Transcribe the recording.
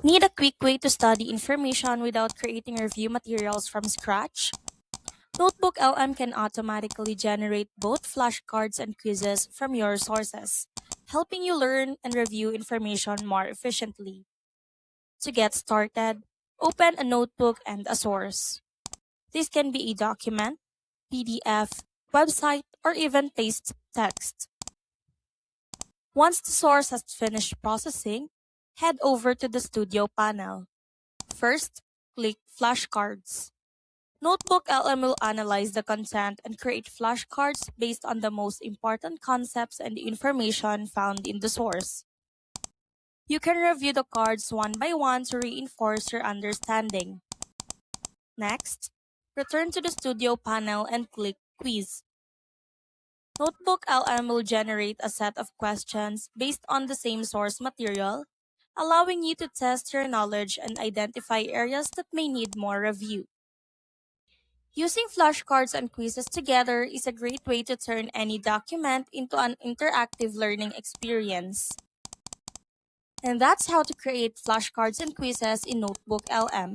Need a quick way to study information without creating review materials from scratch? NotebookLM can automatically generate both flashcards and quizzes from your sources, helping you learn and review information more efficiently. To get started, open a notebook and a source. This can be a document, PDF, website, or even paste text. Once the source has finished processing, head over to the Studio panel. First, click Flashcards. Notebook LM will analyze the content and create flashcards based on the most important concepts and information found in the source. You can review the cards one by one to reinforce your understanding. Next, return to the Studio panel and click Quiz. Notebook LM will generate a set of questions based on the same source material, allowing you to test your knowledge and identify areas that may need more review. Using flashcards and quizzes together is a great way to turn any document into an interactive learning experience. And that's how to create flashcards and quizzes in Notebook LM.